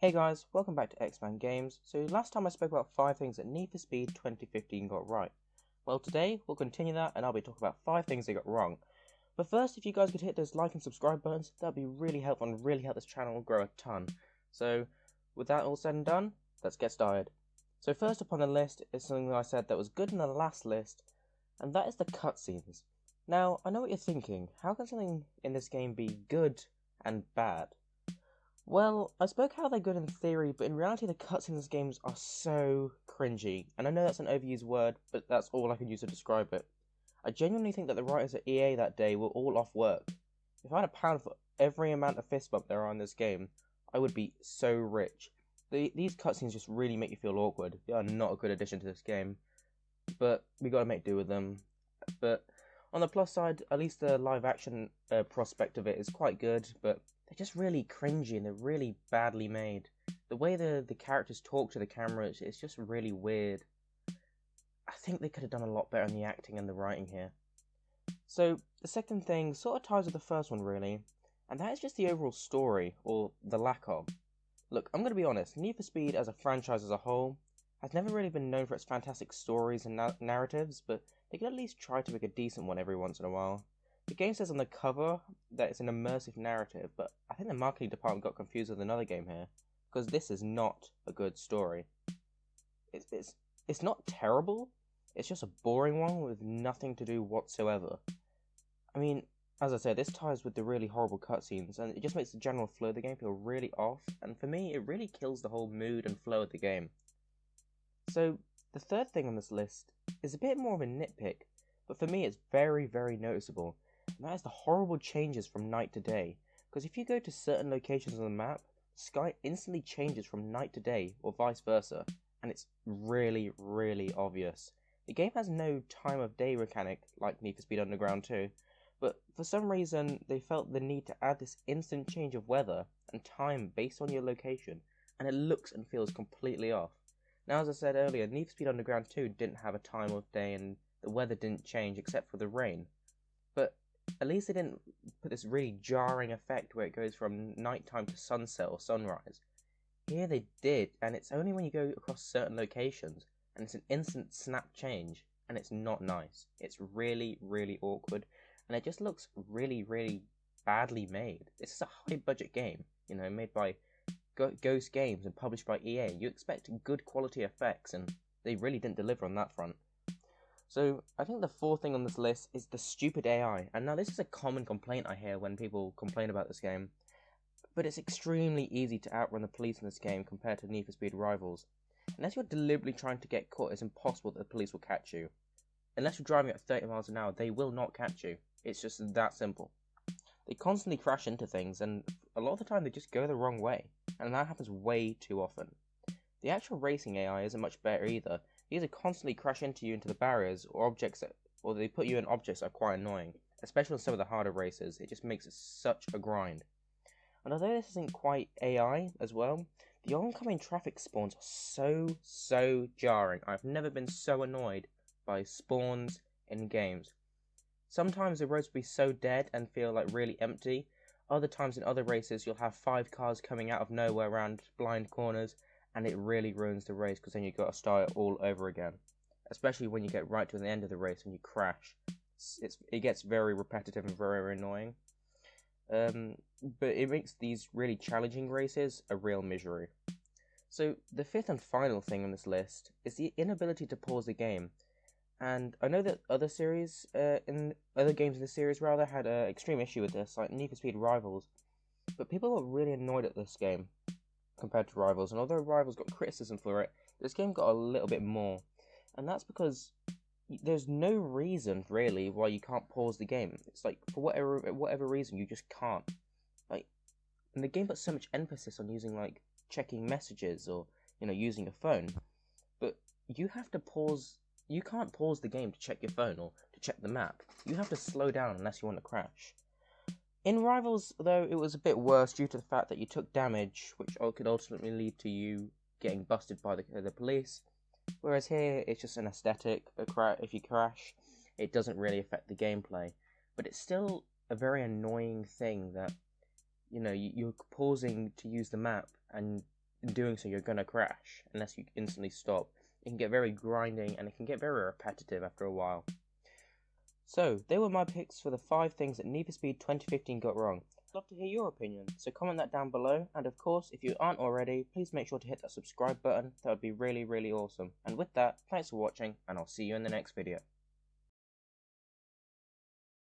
Hey guys, welcome back to X-Man Games. So last time I spoke about 5 things that Need for Speed 2015 got right. Well, today we'll continue that and I'll be talking about 5 things they got wrong. But first, if you guys could hit those like and subscribe buttons, that'd be really helpful and really help this channel grow a ton. So with that all said and done, let's get started. So first up on the list is something that I said that was good in the last list, and that is the cutscenes. Now, I know what you're thinking, how can something in this game be good and bad? Well, I spoke how they're good in theory, but in reality the cutscenes in these games are so cringy. And I know that's an overused word, but that's all I can use to describe it. I genuinely think that the writers at EA that day were all off work. If I had a pound for every amount of fist bump there are in this game, I would be so rich. These cutscenes just really make you feel awkward. They are not a good addition to this game, but we gotta make do with them. But on the plus side, at least the live action prospect of it is quite good, but they're just really cringy and they're really badly made. The way the characters talk to the camera, it's just really weird. I think they could have done a lot better in the acting and the writing here. So, the second thing sort of ties with the first one, really, and that is just the overall story, or the lack of. Look, I'm going to be honest, Need for Speed as a franchise as a whole has never really been known for its fantastic stories and narratives, but they could at least try to make a decent one every once in a while. The game says on the cover that it's an immersive narrative, but I think the marketing department got confused with another game here, because this is not a good story. It's not terrible, it's just a boring one with nothing to do whatsoever. I mean, as I said, this ties with the really horrible cutscenes, and it just makes the general flow of the game feel really off, and for me, it really kills the whole mood and flow of the game. So, the third thing on this list is a bit more of a nitpick, but for me it's very, very noticeable, and that is the horrible changes from night to day, because if you go to certain locations on the map, the sky instantly changes from night to day, or vice versa, and it's really, really obvious. The game has no time of day mechanic like Need for Speed Underground 2, but for some reason they felt the need to add this instant change of weather and time based on your location, and it looks and feels completely off. Now, as I said earlier, Need for Speed Underground 2 didn't have a time of day and the weather didn't change except for the rain. But at least they didn't put this really jarring effect where it goes from nighttime to sunset or sunrise. Here they did, and it's only when you go across certain locations, and it's an instant snap change, and it's not nice. It's really, really awkward, and it just looks really, really badly made. This is a high budget game, made by Ghost Games and published by EA. You expect good quality effects, and they really didn't deliver on that front. So I think the fourth thing on this list is the stupid AI. And now this is a common complaint I hear when people complain about this game, but it's extremely easy to outrun the police in this game compared to Need for Speed Rivals. Unless you're deliberately trying to get caught, it's impossible that the police will catch you. Unless you're driving at 30 miles an hour, they will not catch you. It's just that simple. They constantly crash into things, and a lot of the time they just go the wrong way, and that happens way too often. The actual racing AI isn't much better either. They either constantly crash into you into the barriers, or they put you in objects that are quite annoying, especially on some of the harder races. It just makes it such a grind. And although this isn't quite AI as well, the oncoming traffic spawns are so jarring. I've never been so annoyed by spawns in games. Sometimes the roads will be so dead and feel like really empty. Other times in other races you'll have 5 cars coming out of nowhere around blind corners, and it really ruins the race because then you've got to start it all over again. Especially when you get right to the end of the race and you crash. It gets very repetitive and very annoying. But it makes these really challenging races a real misery. So the fifth and final thing on this list is the inability to pause the game. And I know that other games in the series rather had an extreme issue with this, like Need for Speed Rivals. But people got really annoyed at this game compared to Rivals, and although Rivals got criticism for it, this game got a little bit more. And that's because there's no reason really why you can't pause the game. It's like for whatever reason you just can't. And the game puts so much emphasis on using checking messages or using a phone, but you have to pause. You can't pause the game to check your phone or to check the map. You have to slow down unless you want to crash. In Rivals, though, it was a bit worse due to the fact that you took damage, which could ultimately lead to you getting busted by the police. Whereas here, it's just an aesthetic. If you crash, it doesn't really affect the gameplay. But it's still a very annoying thing that, you're pausing to use the map, and in doing so you're gonna crash unless you instantly stop. It can get very grinding and it can get very repetitive after a while. So, they were my picks for the 5 things that Need for Speed 2015 got wrong. I'd love to hear your opinion, so comment that down below, and of course, if you aren't already, please make sure to hit that subscribe button. That would be really awesome. And with that, thanks for watching, and I'll see you in the next video.